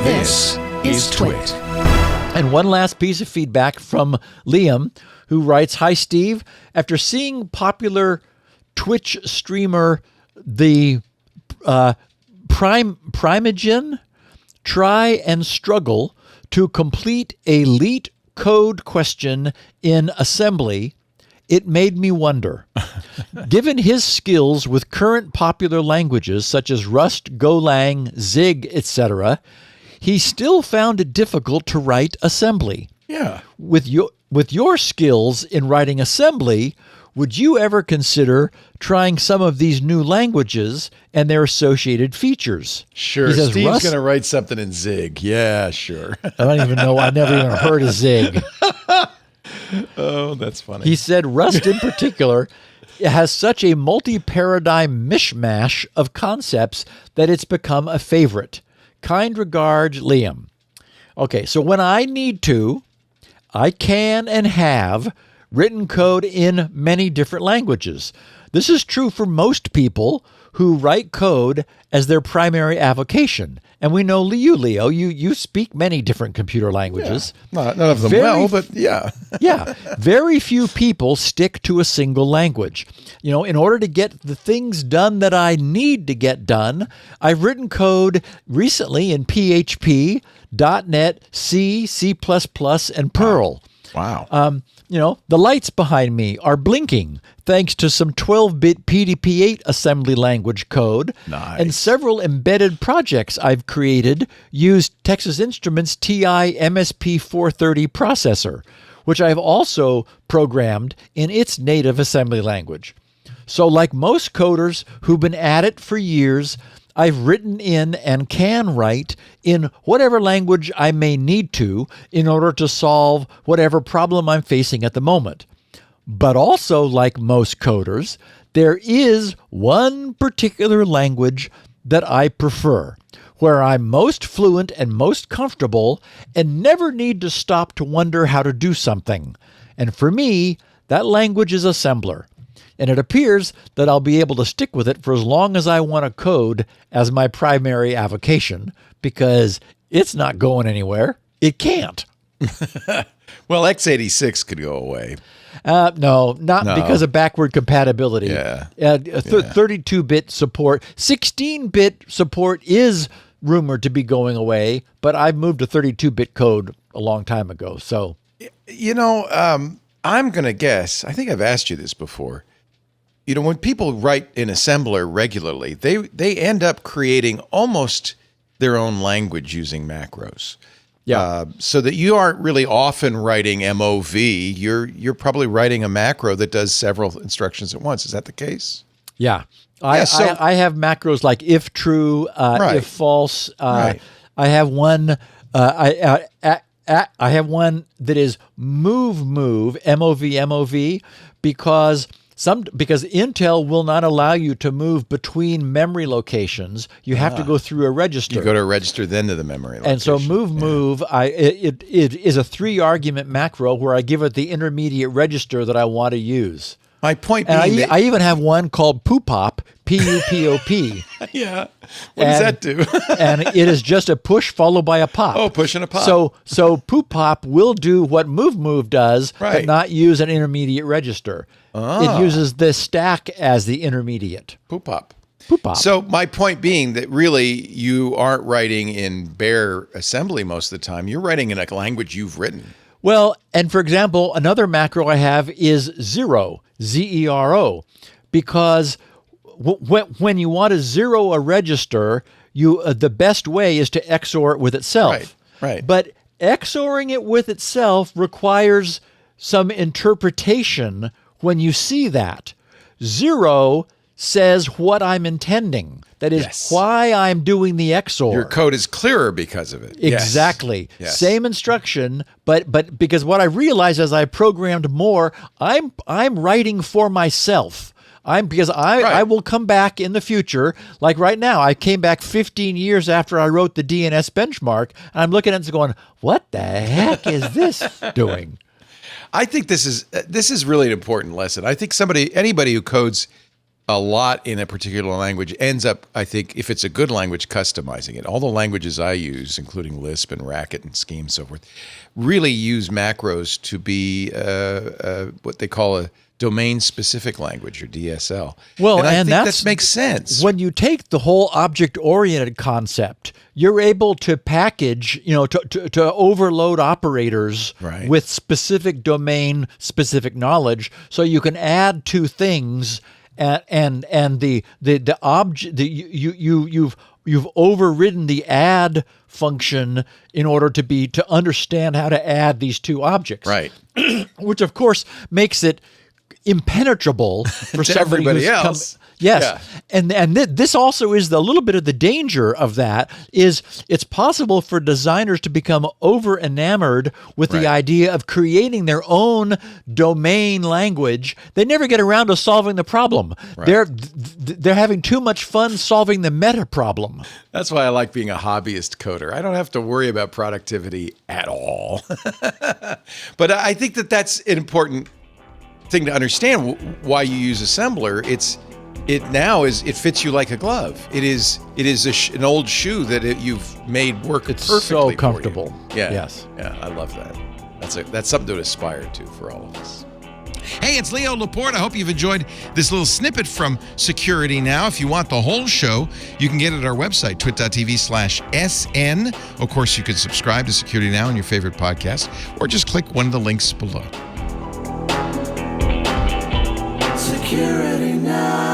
This is TWiT. And one last piece of feedback from Liam, who writes, "Hi, Steve. After seeing popular Twitch streamer, the Primogen, try and struggle to complete a LEET code question in assembly, it made me wonder. Given his skills with current popular languages such as Rust, Golang, Zig, etc., he still found it difficult to write assembly. Yeah. With your skills in writing assembly, would you ever consider trying some of these new languages and their associated features?" Sure. He says, Steve's going to write something in Zig. Yeah, sure. I don't even know. I never even heard of Zig. Oh, that's funny. He said Rust in particular has such a multi-paradigm mishmash of concepts that it's become a favorite. Kind regards, Liam. Okay, so when I need to, I can and have written code in many different languages. This is true for most people who write code as their primary avocation. And we know you, Leo, you speak many different computer languages. Yeah. None of them but yeah. Yeah. Very few people stick to a single language. You know, in order to get the things done that I need to get done, I've written code recently in PHP, .NET, C, C++, and Perl. Wow. You know, the lights behind me are blinking thanks to some 12-bit PDP-8 assembly language code. Nice. And several embedded projects I've created use Texas Instruments TI MSP 430 processor, which I've also programmed in its native assembly language. So like most coders who've been at it for years, I've written in and can write in whatever language I may need to in order to solve whatever problem I'm facing at the moment. But also, like most coders, there is one particular language that I prefer, where I'm most fluent and most comfortable and never need to stop to wonder how to do something. And for me, that language is assembler. And it appears that I'll be able to stick with it for as long as I want to code as my primary avocation, because it's not going anywhere. It can't. Well, x86 could go away. No, because of backward compatibility. Yeah. 32-bit support. 16-bit support is rumored to be going away, but I've moved to 32-bit code a long time ago. So, you know, I'm going to guess, I think I've asked you this before. You know, when people write in assembler regularly, they end up creating almost their own language using macros. yeah. So that you aren't really often writing MOV. You're probably writing a macro that does several instructions at once. Is that the case? Yeah. I have macros like if true, if false. Right. I have one. I have one that is move MOV because Intel will not allow you to move between memory locations. You have to go through a register. You go to a register, then to the memory location. And so move, it is a 3-argument macro where I give it the intermediate register that I want to use. My point And being, I even have one called Poopop, P-U-P-O-P. yeah. What does that do? And it is just a push followed by a pop. Oh, push and a pop. So Poopop will do what move does, but Right. not use an intermediate register. It uses the stack as the intermediate. Poop-pop. Poopop. So my point being that really you aren't writing in bare assembly most of the time. You're writing in a language you've written. Well, and for example, another macro I have is zero, Z-E-R-O, because when you want to zero a register, the best way is to XOR it with itself. Right. But XORing it with itself requires some interpretation when you see that. Zero says what I'm intending. That is why I'm doing the XOR. Your code is clearer because of it. Exactly. Yes. Same instruction, but because what I realized as I programmed more, I'm writing for myself. I will come back in the future. Like right now, I came back 15 years after I wrote the DNS benchmark, and I'm looking at it going, what the heck is this doing? I think this is really an important lesson. I think anybody who codes a lot in a particular language ends up, I think, if it's a good language, customizing it. All the languages I use, including Lisp and Racket and Scheme and so forth, really use macros to be what they call a domain-specific language, or DSL. Well, and I think that makes sense. When you take the whole object-oriented concept, you're able to package, to overload operators Right. with specific domain-specific knowledge, so you can add two things, and the object you've overridden the add function in order to understand how to add these two objects, Right. which of course makes it impenetrable for To somebody everybody who's else. Yes, Yeah. and this also is a little bit of the danger of that. Is it's possible for designers to become over enamored with Right. the idea of creating their own domain language. They never get around to solving the problem. Right. They're having too much fun solving the meta problem. That's why I like being a hobbyist coder. I don't have to worry about productivity at all. But I think that's an important thing to understand why you use assembler. It fits you like a glove. It is an old shoe that you've made work It's perfectly so for comfortable. you. Yeah. Yes. Yeah, I love that. That's something to aspire to for all of us. Hey, it's Leo Laporte. I hope you've enjoyed this little snippet from Security Now. If you want the whole show, you can get it at our website, twit.tv/SN. Of course, you can subscribe to Security Now on your favorite podcast, or just click one of the links below. Security Now.